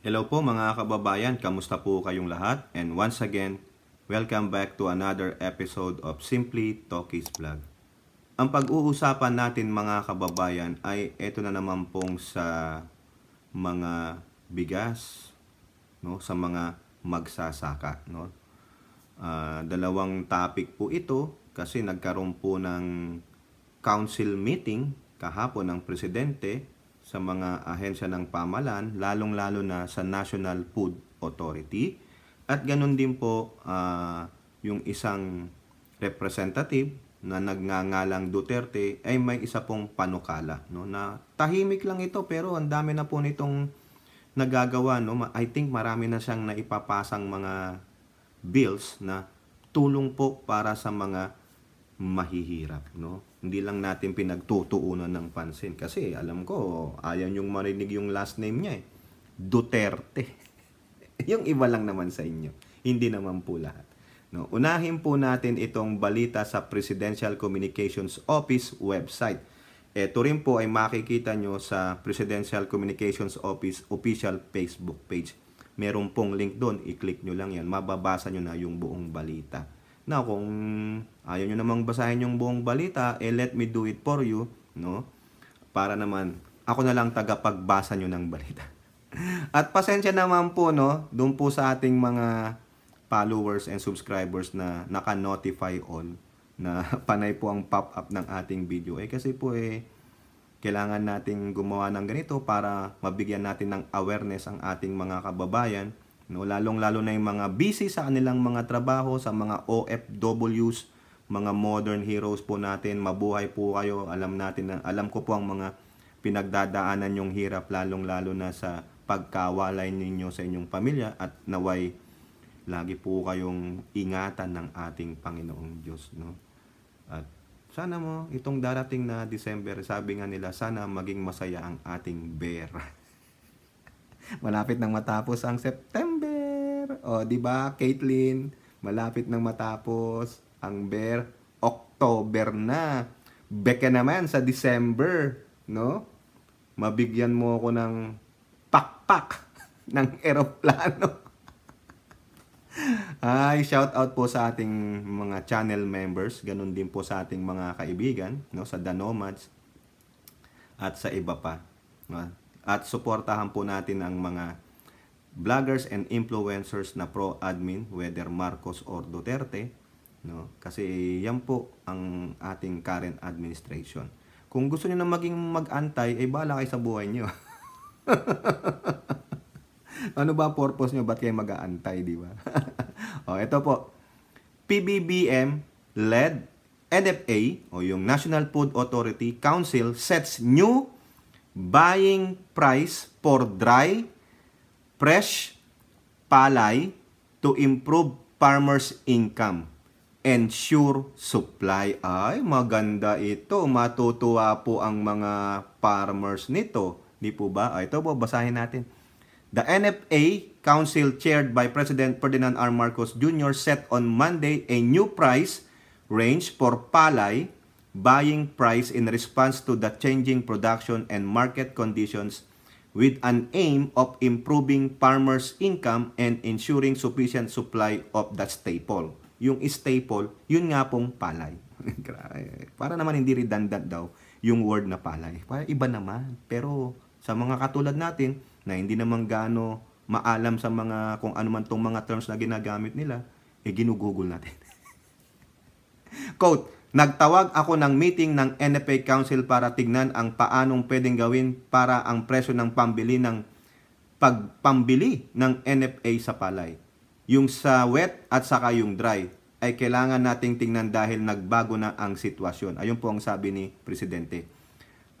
Hello po mga kababayan, kamusta po kayong lahat? And once again, welcome back to another episode of Simply Talkies Vlog. Ang pag-uusapan natin mga kababayan ay eto na naman pong sa mga bigas, no? Sa mga magsasaka. No? Dalawang topic po ito kasi nagkaroon po ng council meeting kahapon ng presidente sa mga ahensya ng pamahalaan, lalong-lalo na sa National Food Authority. At ganun din po yung isang representative na nagngangalang Duterte ay may isa pong panukala. No? Na tahimik lang ito pero ang dami na po nitong nagagawa. No? I think marami na siyang naipapasang mga bills na tulong po para sa mga mahihirap, no? Hindi lang natin pinagtutuunan ng pansin kasi alam ko ayaw niyong marinig yung last name niya eh. Duterte. Yung iba lang naman sa inyo. Hindi naman po lahat. No, unahin po natin itong balita sa Presidential Communications Office website. Ito rin po ay makikita nyo sa Presidential Communications Office official Facebook page. Meron pong link doon, i-click nyo lang yan. Mababasa nyo na yung buong balita. Now, kung ayaw nyo namang basahin yung buong balita, let me do it for you, no? Para naman, ako na lang tagapagbasa nyo ng balita. At pasensya naman po, no? Doon po sa ating mga followers and subscribers na naka-notify on na panay po ang pop-up ng ating video. Kasi po kailangan nating gumawa ng ganito para mabigyan natin ng awareness ang ating mga kababayan. No, lalong-lalo na yung mga busy sa kanilang mga trabaho, sa mga OFWs, mga modern heroes po natin. Mabuhay po kayo. Alam ko po ang mga pinagdadaanan yung hirap, lalong-lalo na sa pagkawalay ninyo sa inyong pamilya, at naway lagi po kayong ingatan ng ating Panginoong Diyos, no? At sana mo itong darating na December, sabi nga nila, sana maging masaya ang ating bear. Malapit nang matapos ang September. O, di ba, Caitlyn? Malapit nang matapos ang bear. October na. Beka naman sa December, no? Mabigyan mo ako ng pakpak ng eroplano. Ay, shout out po sa ating mga channel members, ganun din po sa ating mga kaibigan, no, sa The Nomads at sa iba pa. No? At suportahan po natin ang mga vloggers and influencers na pro-admin, whether Marcos or Duterte, no? Kasi yan po ang ating current administration. Kung gusto niyo na maging mag-antay, bahala kayo sa buhay niyo. Ano ba purpose niyo? Ba't kayo mag-aantay, di ba? O, ito po. PBBM led NFA, o yung National Food Authority Council, sets new buying price for dry, fresh palay to improve farmers' income, ensure supply. Ay, maganda ito. Matutuwa po ang mga farmers nito. Di po ba? Ito po, basahin natin. The NFA Council chaired by President Ferdinand R. Marcos Jr. set on Monday a new price range for palay buying price in response to the changing production and market conditions with an aim of improving farmers' income and ensuring sufficient supply of the staple. Yung staple, yun nga pong palay. Para naman hindi redundant daw yung word na palay. Para iba naman. Pero sa mga katulad natin na hindi naman gaano maalam sa mga kung ano man tong mga terms na ginagamit nila, ginugugol natin. Quote, nagtawag ako ng meeting ng NFA Council para tignan ang paanong pwedeng gawin para ang presyo ng pambili ng NFA sa palay. Yung sa wet at saka yung dry ay kailangan nating tingnan dahil nagbago na ang sitwasyon. Ayun po ang sabi ni Presidente.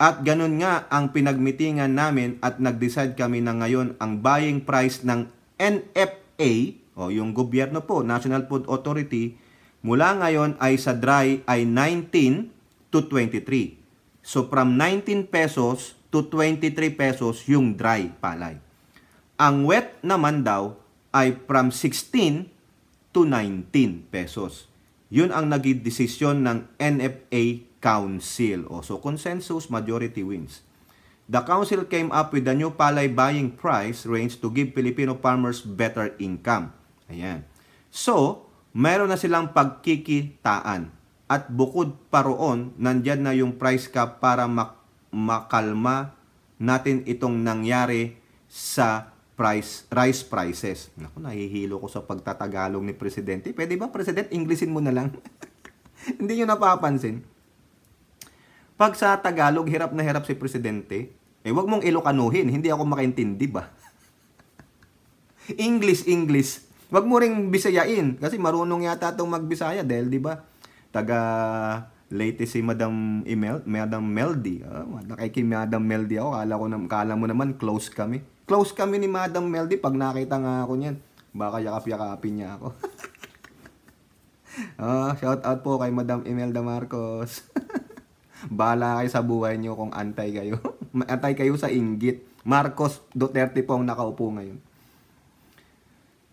At ganun nga ang pinagmitingan namin at nag-decide kami na ngayon ang buying price ng NFA, o yung gobyerno po, National Food Authority, mula ngayon ay sa dry ay 19 to 23. So from 19 pesos to 23 pesos yung dry palay. Ang wet naman daw ay from 16 to 19 pesos. Yun ang naging desisyon ng NFA Council. So consensus, majority wins. The council came up with the new palay buying price range to give Filipino farmers better income. Ayan. So, meron na silang pagkikitaan. At bukod pa roon, nandyan na yung price cap para makalma natin itong nangyari sa rice prices. Naku, nahihilo ko sa pagtatagalog ni Presidente. Pwede ba, President, Englishin mo na lang? Hindi nyo napapansin. Pag sa Tagalog, hirap na hirap si Presidente, wag mong Ilocanuhin, hindi ako makaintindi ba? English. Wag mo ring Bisayain, kasi marunong yata itong magbisaya dahil, di ba, taga Leyte si Madam Meldy. Nakikay Madam Meldy ako. Kala mo naman close kami. Close kami ni Madam Meldy pag nakita nga ako niyan. Baka yakap-yakapin niya ako. Shout out po kay Madam Imelda Marcos. Bahala kayo sa buhay niyo kung antay kayo. Antay kayo sa inggit. Marcos Duterte po ang nakaupo ngayon.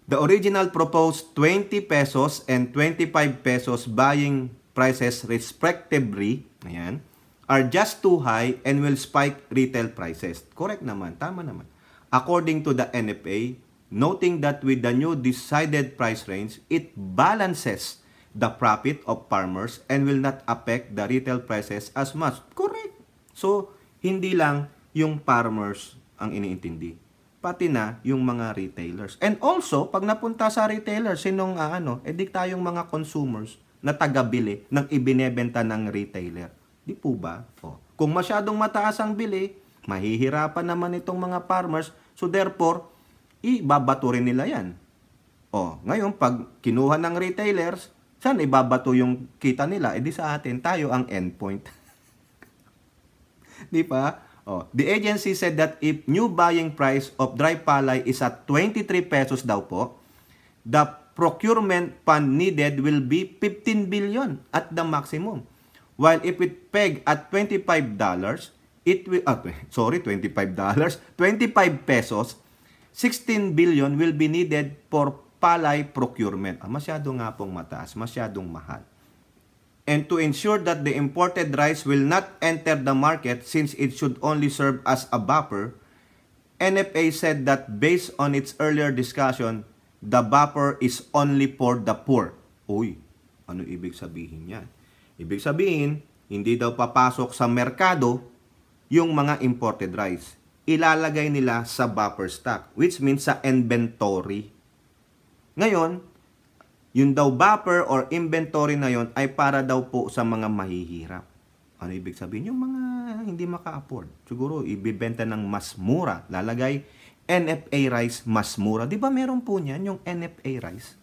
The original proposed 20 pesos and 25 pesos buying prices respectively, ayan, are just too high and will spike retail prices. Correct naman, tama naman. According to the NFA, noting that with the new decided price range, it balances the profit of farmers and will not affect the retail prices as much. Correct. So, hindi lang yung farmers ang iniintindi, pati na yung mga retailers. And also, pag napunta sa retailers, sinong di tayong mga consumers na taga-bili ng ibinebenta ng retailer. Di po ba? Kung masyadong mataas ang bili, mahihirapan naman itong mga farmers. So therefore, ibabato rin nila yan. Ngayon, pag kinuha ng retailers, saan ibabato yung kita nila? Di sa atin, tayo ang endpoint. Di ba? The agency said that if new buying price of dry palay is at 23 pesos daw po, the procurement fund needed will be 15 billion at the maximum. While if it peg at $25, it will, $25, 25 pesos, 16 billion will be needed for palay procurement. Masyado nga pong mataas, masyadong mahal. And to ensure that the imported rice will not enter the market since it should only serve as a buffer, NFA said that based on its earlier discussion, the buffer is only for the poor. Uy, ano ibig sabihin yan? Ibig sabihin, hindi daw papasok sa merkado yung mga imported rice. Ilalagay nila sa buffer stock, which means sa inventory. Ngayon, yung daw buffer or inventory na yon ay para daw po sa mga mahihirap. Ano ibig sabihin? Yung mga hindi maka-afford. Siguro, ibibenta ng mas mura. Lalagay NFA rice mas mura. Di ba meron po niyan yung NFA rice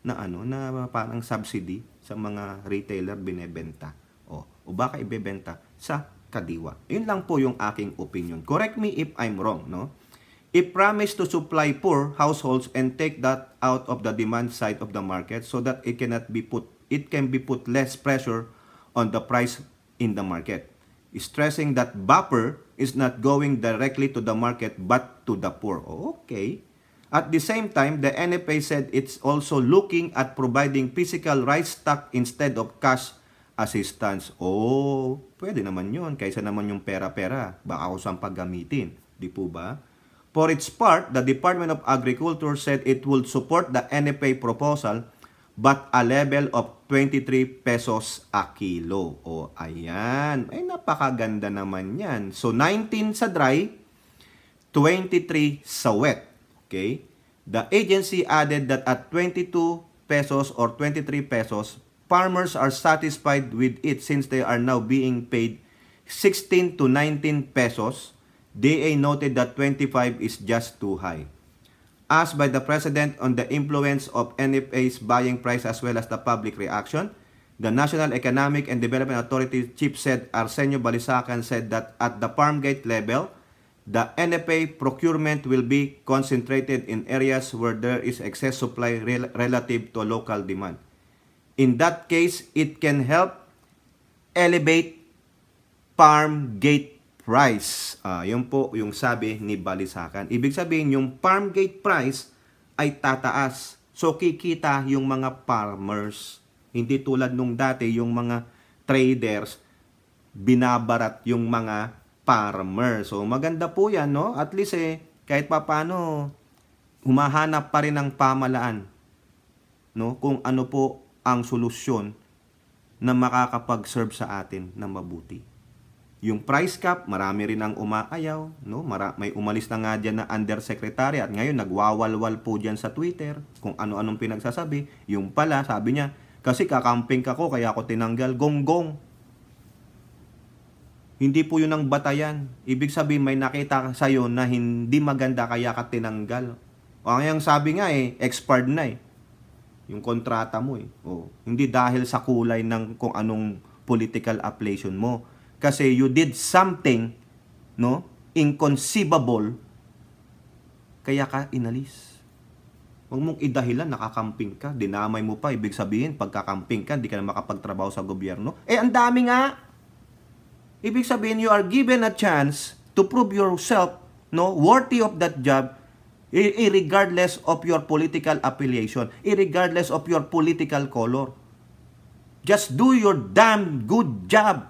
na na parang subsidy sa mga retailer binebenta. O baka ibebenta sa kadiwa. Yun lang po yung aking opinion. Correct me if I'm wrong, no? It promised to supply poor households and take that out of the demand side of the market so that it can be put less pressure on the price in the market. Stressing that buffer is not going directly to the market but to the poor. Okay. At the same time, the NFA said it's also looking at providing physical rice stock instead of cash assistance. Pwede naman yun. Kaysa naman yung pera-pera. Baka kung saan paggamitin. Di po ba? For its part, the Department of Agriculture said it would support the NFA proposal but a level of 23 pesos a kilo. Ayan. Napakaganda naman yan. So, 19 sa dry, 23 sa wet. Okay? The agency added that at 22 pesos or 23 pesos, farmers are satisfied with it since they are now being paid 16 to 19 pesos. DA noted that 25 is just too high. Asked by the President on the influence of NFA's buying price as well as the public reaction, the National Economic and Development Authority Chief said Arsenio Balisacan said that at the farm gate level, the NFA procurement will be concentrated in areas where there is excess supply relative to local demand. In that case, it can help elevate farm gate price. Yun po yung sabi ni Balisacan. Ibig sabihin, yung farm gate price ay tataas. So, kikita yung mga farmers. Hindi tulad nung dati, yung mga traders, binabarat yung mga farmer. So maganda po yan, no? At least kahit papaano, humahanap pa rin ng pamalaan, no? Kung ano po ang solusyon na makakapag-serve sa atin na mabuti. Yung price cap, marami rin ang umaayaw, no? May umalis na nga dyan na undersecretary at ngayon nagwawalwal po dyan sa Twitter kung ano-anong pinagsasabi. Yung pala, sabi niya, kasi kakamping ka ko kaya ako tinanggal. Gonggong. Hindi po yun ang batayan. Ibig sabihin may nakita sa'yo na hindi maganda kaya ka tinanggal. O ngayong sabi nga expired na yung kontrata mo hindi dahil sa kulay ng kung anong political affiliation mo. Kasi you did something, no, inconceivable, kaya ka inalis. Huwag mong idahilan, nakakamping ka, dinamay mo pa, ibig sabihin, pagkakamping ka, hindi ka na makapagtrabaho sa gobyerno. Ang dami nga. Ibig sabihin, you are given a chance to prove yourself, no, worthy of that job, irregardless of your political affiliation, irregardless of your political color. Just do your damn good job.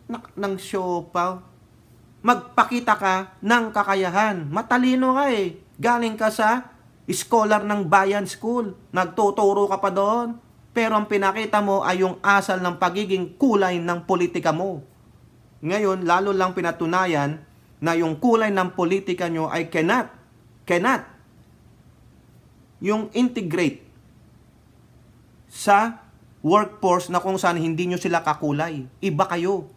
Ng siopaw. Magpakita ka ng kakayahan. Matalino ka Galing ka sa scholar ng Bayan School. Nagtuturo ka pa doon. Pero ang pinakita mo ay yung asal ng pagiging kulay ng politika mo. Ngayon, lalo lang pinatunayan na yung kulay ng politika nyo ay cannot yung integrate sa workforce na kung saan hindi nyo sila kakulay. Iba kayo.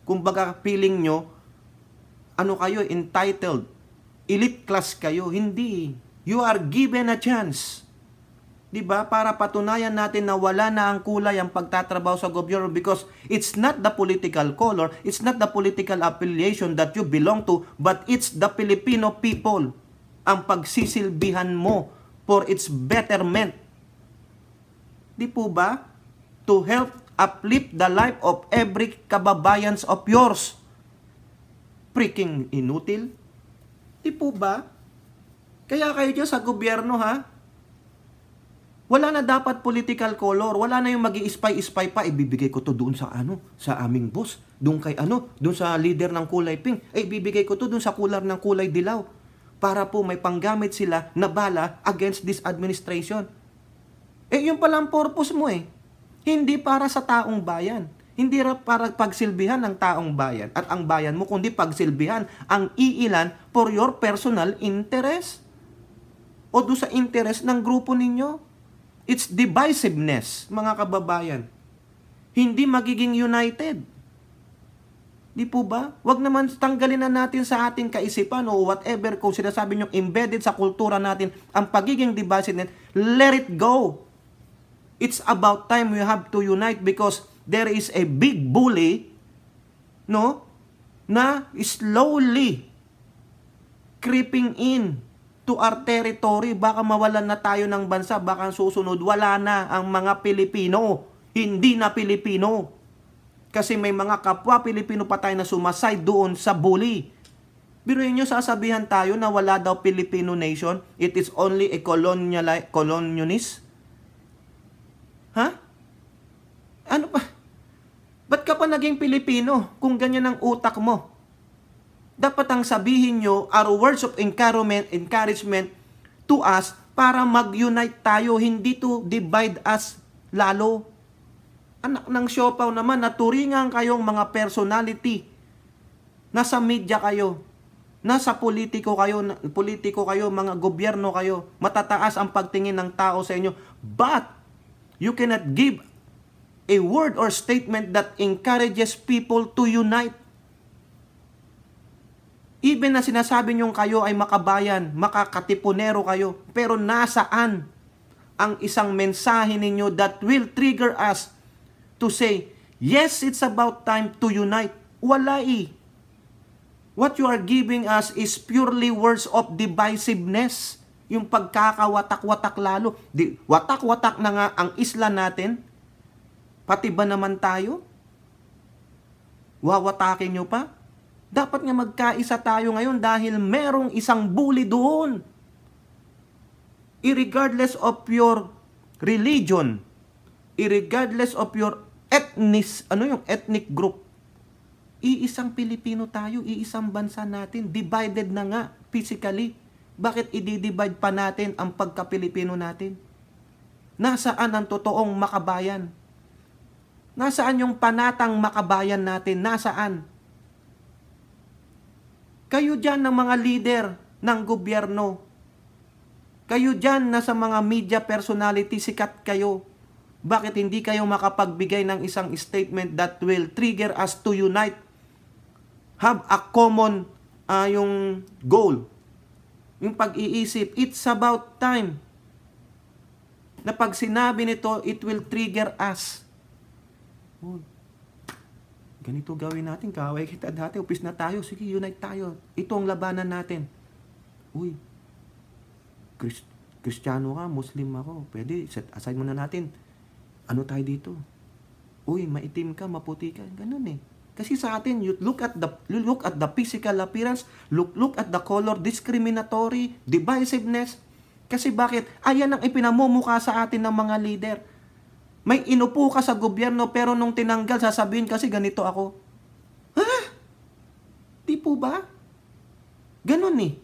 Kumbaga, feeling nyo, kayo, entitled. Elite class kayo. Hindi. You are given a chance. Diba? Para patunayan natin na wala na ang kulay ang pagtatrabaho sa gobyerno because it's not the political color, it's not the political affiliation that you belong to, but it's the Filipino people ang pagsisilbihan mo for its betterment. Di po ba? To help uplift the life of every kababayans of yours. Freaking inutil. Di po ba? Kaya kayo dyan sa gobyerno wala na dapat political color. Wala na yung magi-spy-spy pa. Ibibigay ko to doon sa sa aming boss. Doon kay doon sa leader ng kulay pink. Ibibigay ko to doon sa kular ng kulay dilaw. Para po may panggamit sila na bala against this administration. Yung palang purpose mo Hindi para sa taong bayan. Hindi para pagsilbihan ng taong bayan at ang bayan mo, kundi pagsilbihan ang iilan for your personal interest. O doon sa interest ng grupo ninyo. It's divisiveness, mga kababayan. Hindi magiging united. Di po ba? Huwag naman tanggalin na natin sa ating kaisipan o whatever kung sinasabi nyo embedded sa kultura natin ang pagiging divisiveness. Let it go. It's about time we have to unite because there is a big bully, no, na slowly creeping in to our territory. Baka mawalan na tayo ng bansa, baka susunod, wala na ang mga Pilipino, hindi na Pilipino. Kasi may mga kapwa Pilipino pa tayo na sumasay doon sa bully. Biruin nyo, sasabihan tayo na wala daw Filipino nation, it is only a colonialist. Ano pa? Ba't ka pa naging Pilipino kung ganyan ang utak mo? Dapat ang sabihin nyo are words of encouragement to us para mag-unite tayo, hindi to divide us lalo. Anak ng siopaw naman, naturingan kayong mga personality. Nasa media kayo. Nasa politiko kayo, mga gobyerno kayo. Matataas ang pagtingin ng tao sa inyo. But, you cannot give a word or statement that encourages people to unite. Even na sinasabi niyong kayo ay makabayan, makakatipunero kayo, pero nasaan ang isang mensahe ninyo that will trigger us to say, yes, it's about time to unite. Wala What you are giving us is purely words of divisiveness. Yung pagkakawatak-watak lalo. Watak-watak na nga ang isla natin. Pati ba naman tayo? Wawatakin nyo pa? Dapat nga magkaisa tayo ngayon dahil merong isang bully doon. Irregardless of your religion, irregardless of your ethnic group, Iisang Pilipino tayo, iisang bansa natin. Divided na nga physically. Bakit i-divide pa natin ang pagka-Pilipino natin? Nasaan ang totoong makabayan? Nasaan yung panatang makabayan natin? Nasaan? Kayo dyan ng mga leader ng gobyerno. Kayo dyan na sa mga media personality, sikat kayo. Bakit hindi kayo makapagbigay ng isang statement that will trigger us to unite? Have a common yung goal. Yung pag-iisip, it's about time na pag sinabi nito, it will trigger us. Oh, ganito gawin natin, kaaway kita dati, upis na tayo, sige, unite tayo. Ito ang labanan natin. Uy, Kristiyano ka, Muslim ako, pwede, set aside muna natin. Ano tayo dito? Uy, maitim ka, maputi ka, ganun eh. Kasi sa atin, you look at the physical appearance, look at the color, discriminatory, divisiveness. Kasi bakit? Ayan ang ipinamumukha sa atin ng mga leader. May inupo ka sa gobyerno pero nung tinanggal, sasabihin kasi ganito ako. Ha? Di po ba? Ganun eh.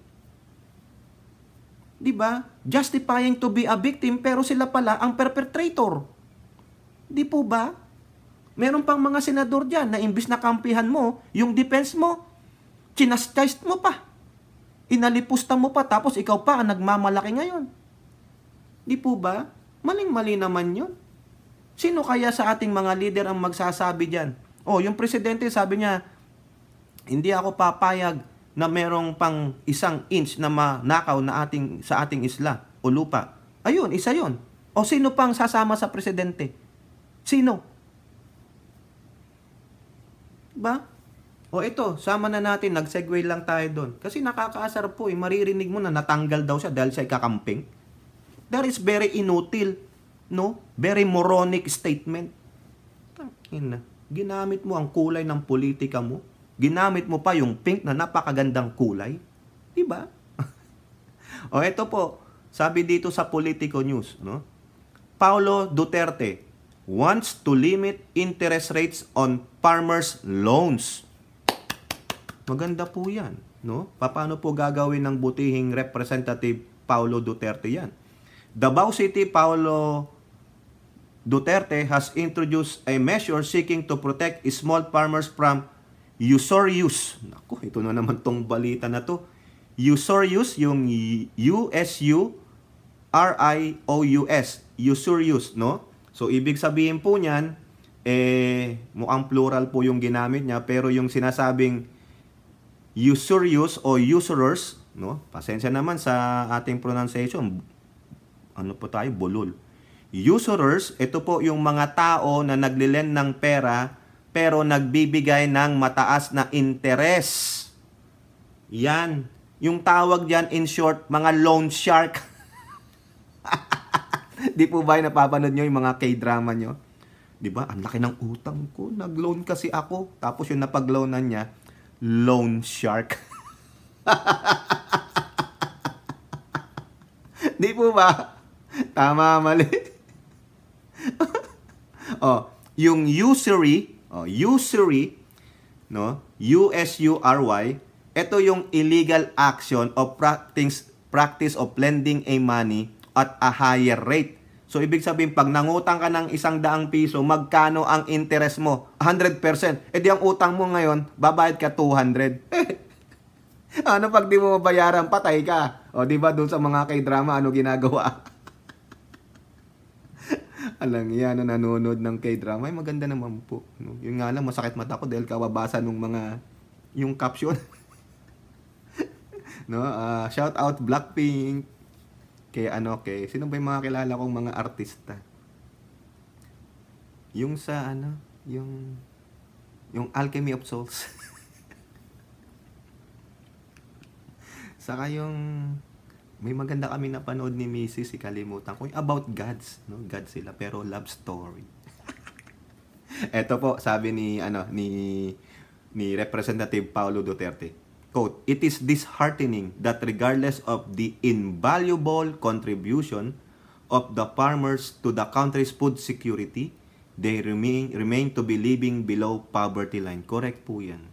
Di ba? Justifying to be a victim pero sila pala ang perpetrator. Di po ba? Meron pang mga senador dyan na imbis na kampihan mo, yung defense mo, chinastise mo pa. Inalipusta mo pa, tapos ikaw pa ang nagmamalaki ngayon. Di po ba? Maling-mali naman yun. Sino kaya sa ating mga leader ang magsasabi dyan? Oh, yung presidente sabi niya, hindi ako papayag na merong pang 1 inch na manakaw na sa ating isla o lupa. Ayun, isa yun. O sino pang sasama sa presidente? Sino? Ba? O ito, sama na natin, nag-segue lang tayo doon. Kasi nakakaasar po eh, maririnig mo na natanggal daw siya dahil siya kakamping. That is very inutil, no? Very moronic statement. Tangina, ginamit mo ang kulay ng politika mo. Ginamit mo pa yung pink na napakagandang kulay. Diba? O ito po, sabi dito sa Politico News, no? Paulo Duterte wants to limit interest rates on farmers' loans. Maganda po yan, no? Paano po gagawin ng butihing Representative Paulo Duterte yan? Davao City Paulo Duterte has introduced a measure seeking to protect small farmers from usurious. Naku, ito na naman tong balita na to. Usurious, yung U-S-U-R-I-O-U-S. Usurious, no? So, ibig sabihin po niyan, mukhang plural po yung ginamit niya, pero yung sinasabing usurious o usurers, no? Pasensya naman sa ating pronunciation. Ano po tayo? Bulol. Usurers, ito po yung mga tao na naglilend ng pera, pero nagbibigay ng mataas na interest. Yan. Yung tawag diyan, in short, mga loan shark. Di po ba napapanood nyo yung mga K-drama nyo? Di ba? Ang laki ng utang ko. Nag-loan kasi ako. Tapos yung napag-loanan niya, loan shark. Di po ba? Tama, mali. Yung usury, no? U-S-U-R-Y, ito yung illegal action or practice of lending a money at a higher rate. So, ibig sabihin, pag nangutang ka ng 100 piso, magkano ang interest mo? 100%. E di ang utang mo ngayon, babayad ka 200. Ano pag di mo mabayaran, patay ka. O, di ba doon sa mga K-drama, ano ginagawa? Alang yan, nanonood ng K-drama, ay maganda naman po. No? Yun nga lang, masakit mata ko dahil kababasa nung mga, yung caption. No? Shout out Blackpink. Sino ba yung mga kilala kong mga artista? Yung sa yung Alchemy of Souls. Saka yung may maganda kami napanood ni Mrs. Kalimutan ko, about gods, no? God sila pero love story. Ito po sabi ni Representative Paulo Duterte. Quote, "It is disheartening that regardless of the invaluable contribution of the farmers to the country's food security, they remain to be living below poverty line." Correct po yan.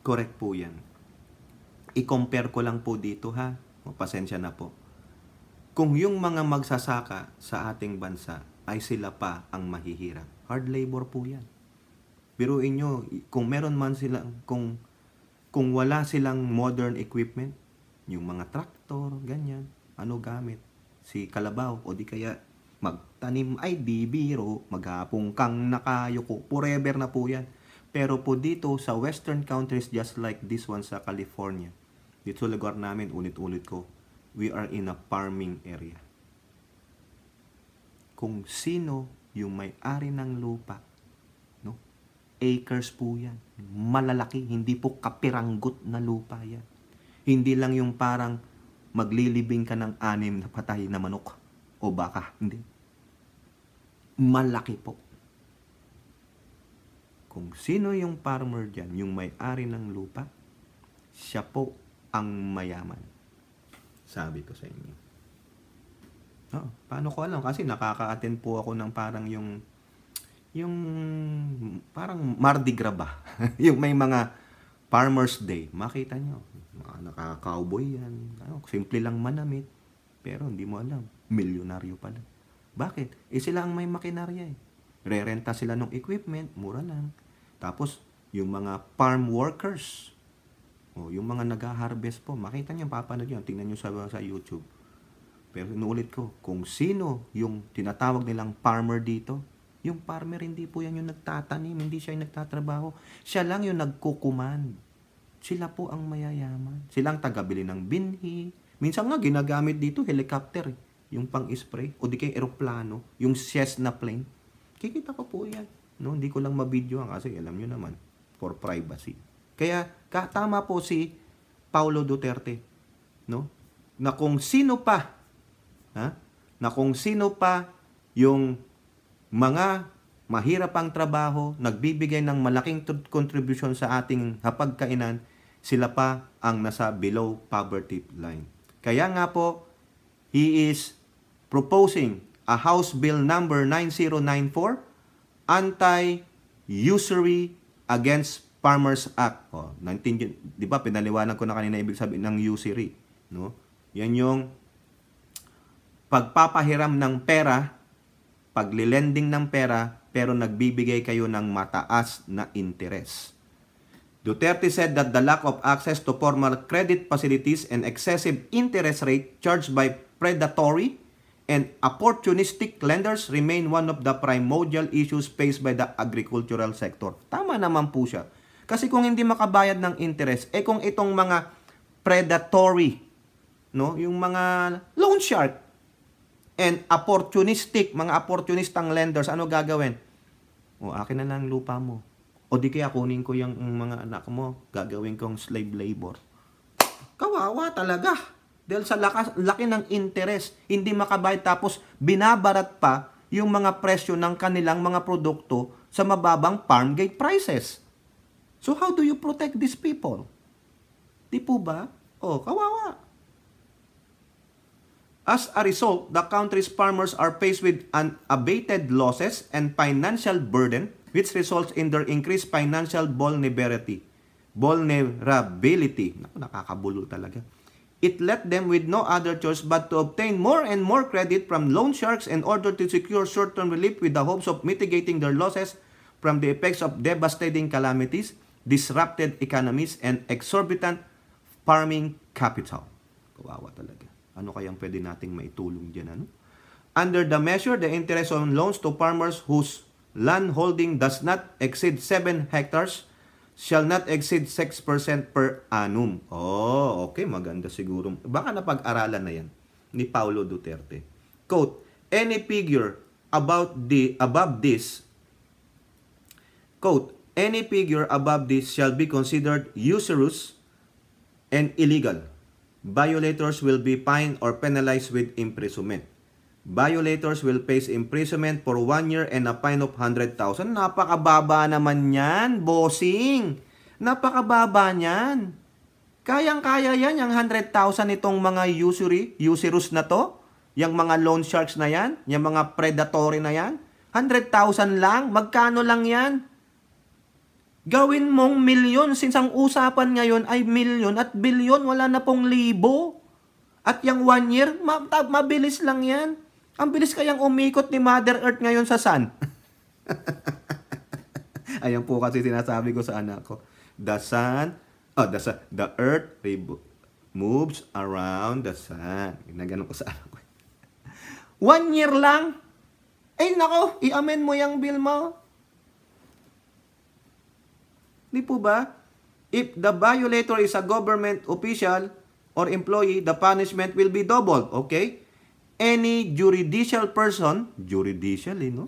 Correct po yan. I-compare ko lang po dito ha. O, pasensya na po. Kung yung mga magsasaka sa ating bansa ay sila pa ang mahihirap, hard labor po yan. Biruin nyo, kung meron man sila, kung wala silang modern equipment, yung mga traktor, ganyan, ano gamit? Si kalabaw, o di kaya magtanim ay di biro, maghapong kang nakayuko, forever na po yan. Pero po dito sa western countries, just like this one sa California, dito sa lugar namin, ulit-ulit ko, we are in a farming area. Kung sino yung may-ari ng lupa, no? Acres po yan. Malalaki, hindi po kapiranggot na lupa yan. Hindi lang yung parang maglilibing ka ng 6 na patay na manok o baka. Hindi. Malaki po. Kung sino yung farmer dyan, yung may-ari ng lupa, siya po ang mayaman. Sabi ko sa inyo. Paano ko alam? Kasi nakaka-attend po ako ng parang yung parang Mardi Gras ba? Yung may mga Farmers Day. Makita nyo. Nakaka-cowboy yan. Simple lang manamit. Pero hindi mo alam. Milyonaryo pala. Bakit? Sila ang may makinarya eh. Rerenta sila ng equipment. Mura lang. Tapos, yung mga farm workers. Yung mga nag-harvest po. Makita nyo, papanood nyo. Tingnan nyo sa YouTube. Pero inuulit ko, kung sino yung tinatawag nilang farmer dito, yung farmer hindi po yan yung nagtatanim, hindi siya yung nagtatrabaho. Siya lang yung nagkukuman. Sila po ang mayayaman. Sila ang tagabili ng binhi. Minsan nga ginagamit dito helicopter, yung pang-spray o di kay eroplano, yung Cessna plane. Kikita ko po yan. No, hindi ko lang ma-video kasi alam nyo naman, for privacy. Kaya tama po si Paulo Duterte, no? Na kung sino pa yung mga mahirap ang trabaho, nagbibigay ng malaking contribution sa ating hapagkainan, sila pa ang nasa below poverty line. Kaya nga po, he is proposing a House Bill number 9094, Anti-Usury Against Farmers Act. Di ba, pinaliwanag ko na kanina ibig sabihin ng usury. No? Yan yung pagpapahiram ng pera, paglilending ng pera, pero nagbibigay kayo ng mataas na interest. Duterte said that the lack of access to formal credit facilities and excessive interest rate charged by predatory and opportunistic lenders remain one of the primordial issues faced by the agricultural sector. Tama naman po siya. Kasi kung hindi makabayad ng interest, kung itong mga predatory, no, yung mga loan shark, and mga opportunistang lenders, ano gagawin? Akin na lang lupa mo. O di kaya kunin ko yung mga anak mo, gagawin kong slave labor. Kawawa talaga. Dahil sa laki ng interest, hindi makabayad tapos binabarat pa yung mga presyo ng kanilang mga produkto sa mababang farm gate prices. So how do you protect these people? Di po ba? Kawawa. As a result, the country's farmers are faced with unabated losses and financial burden, which results in their increased financial vulnerability. Nakakabulol talaga. It left them with no other choice but to obtain more and more credit from loan sharks in order to secure short-term relief with the hopes of mitigating their losses from the effects of devastating calamities, disrupted economies, and exorbitant farming capital. Kawawa talaga. Ano kayang pwede nating maitulong dyan? Ano? Under the measure, the interest on loans to farmers whose land holding does not exceed 7 hectares shall not exceed 6% per annum. Okay, maganda siguro. Baka napag-aralan na yan ni Paulo Duterte. Quote, any figure above this shall be considered usurious and illegal. Violators will be fined or penalized with imprisonment. Violators will face imprisonment for 1 year and a fine of 100,000. Napakababa naman yan, bossing. Napakababa niyan. Kayang-kaya yan, yung 100,000 itong mga usurious na to. Yung mga loan sharks na yan, yung mga predatory na yan. 100,000 lang, magkano lang yan? Gawin mong milyon, since ang usapan ngayon ay milyon at bilyon, wala na pong libo. At yung 1 year, mabilis lang yan. Ang bilis kayang umikot ni Mother Earth ngayon sa sun. Ayan po kasi sinasabi ko sa anak ko. The earth moves around the sun. Ginagano ko sa anak ko. 1 year lang. Eh nako, i-amend mo yung bill mo. Di po ba? If the violator is a government official or employee, the punishment will be doubled. Okay? Any judicial person, no?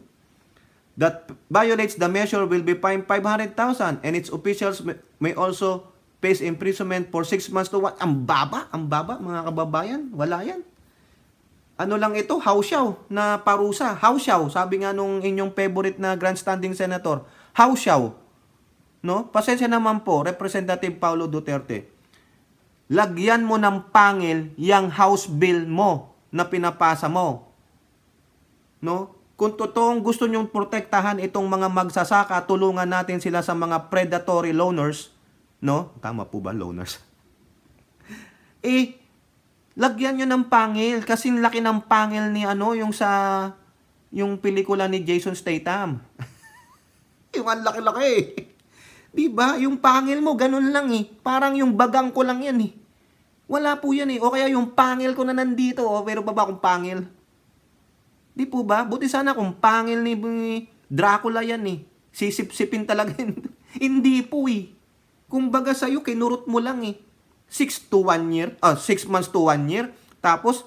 That violates the measure will be fined 500,000 and its officials may also face imprisonment for 6 months to 1. Ang baba, mga kababayan. Wala yan. Ano lang ito? Hausyaw na parusa. Hausyaw. Sabi nga nung inyong favorite na grandstanding senator. Hausyaw. No? Pasensya naman po, Representative Paulo Duterte. Lagyan mo ng pangil yung house bill mo na pinapasa mo. No? Kung totoong gusto nyong protektahan itong mga magsasaka, tulungan natin sila sa mga predatory loaners. No? Tama po ba, loaners? Lagyan nyo ng pangil. Kasing laki ng pangil ni yung pelikula ni Jason Statham. Yung ang laki-laki. Diba? Yung pangil mo, ganun lang eh. Parang yung bagang ko lang yan eh. Wala po yan eh. O kaya yung pangil ko na nandito, pero ba akong pangil? Di po ba? Buti sana kung pangil ni Dracula yan eh. Sisip-sipin talaga yun. Hindi po eh. Kung baga sa'yo, kinurot mo lang eh. 6 months to 1 year. Tapos,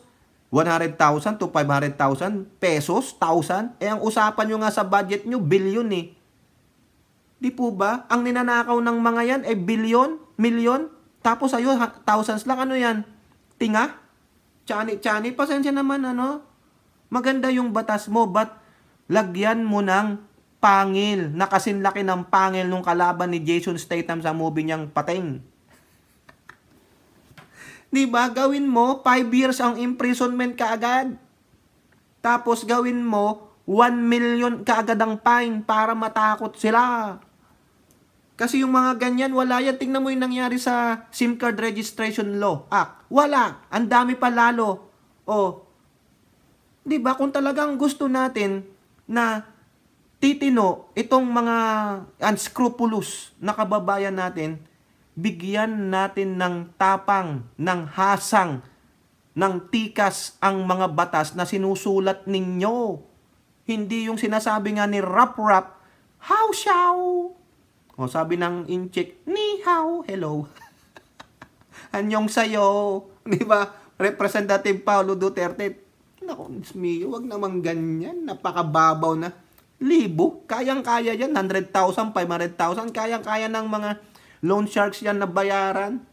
100,000 to 500,000 pesos, 1,000. Ang usapan nyo nga sa budget nyo, billion eh. Di po ba? Ang ninanakaw ng mga yan ay billion, milyon. Tapos ayo, thousands lang. Ano yan? Tinga? Chani. Pasensya naman, Maganda yung batas mo, but lagyan mo ng pangil. Nakasinlaki ng pangil nung kalaban ni Jason Statham sa movie niyang Pating. Di ba? Gawin mo, 5 years ang imprisonment kaagad. Tapos gawin mo, 1 million kaagad ang fine para matakot sila. Kasi yung mga ganyan, wala yan. Tingnan mo yung nangyari sa SIM Card Registration Law Act. Wala. Ang dami pa lalo. Diba? Kung talagang gusto natin na titino itong mga unscrupulous na kababayan natin, bigyan natin ng tapang, ng hasang, ng tikas ang mga batas na sinusulat ninyo. Hindi yung sinasabi nga ni Rap, how shall? Sabi ng inchik, ni hao, hello. Anyong sayo. Di ba? Representative Paulo Duterte. Naku, wag naman ganyan. Napakababaw na. Libo. Kayang-kaya yan. 100,000, 500,000. Kayang-kaya ng mga loan sharks yan na bayaran.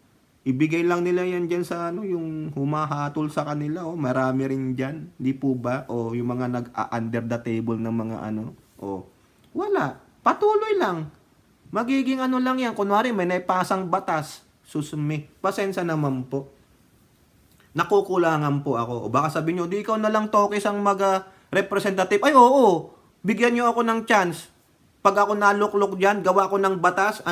Ibigay lang nila yan dyan sa yung humahatol sa kanila. Marami rin dyan. Di po ba? Yung mga nag-under the table ng mga wala. Patuloy lang. Magiging lang yan. Kunwari, may naipasang batas. Susumi. Pasensya naman po. Nakukulangan po ako. O baka sabihin nyo, di ikaw na lang tokis ang mag-representative. Ay, oo. Bigyan nyo ako ng chance. Pag ako naluklok dyan, gawa ko ng batas,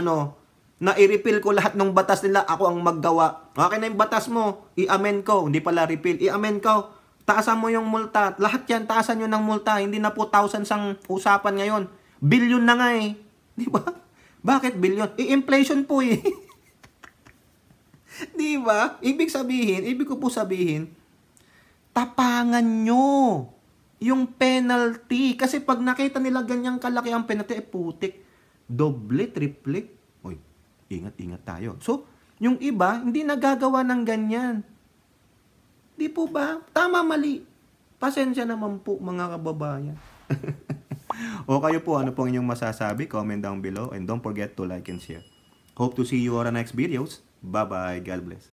na i-repeal ko lahat ng batas nila, ako ang maggawa. Okay na yung batas mo, i-amend ko. Hindi pala repeal. I-amend ko. Taasan mo yung multa. Lahat yan, taasan nyo ng multa. Hindi na po thousands ang usapan ngayon. Billion na nga eh. Di ba? Bakit billion? Inflation po eh. Di ba? Ibig ko po sabihin, tapangan nyo yung penalty. Kasi pag nakita nila ganyang kalaki ang penalty, putik. Doble, triple. Uy, ingat tayo. So, yung iba, hindi nagagawa ng ganyan. Di po ba? Tama, mali. Pasensya naman po, mga kababayan. O kayo po, ano po inyong masasabi? Comment down below and don't forget to like and share. Hope to see you on the next videos. Bye-bye. God bless.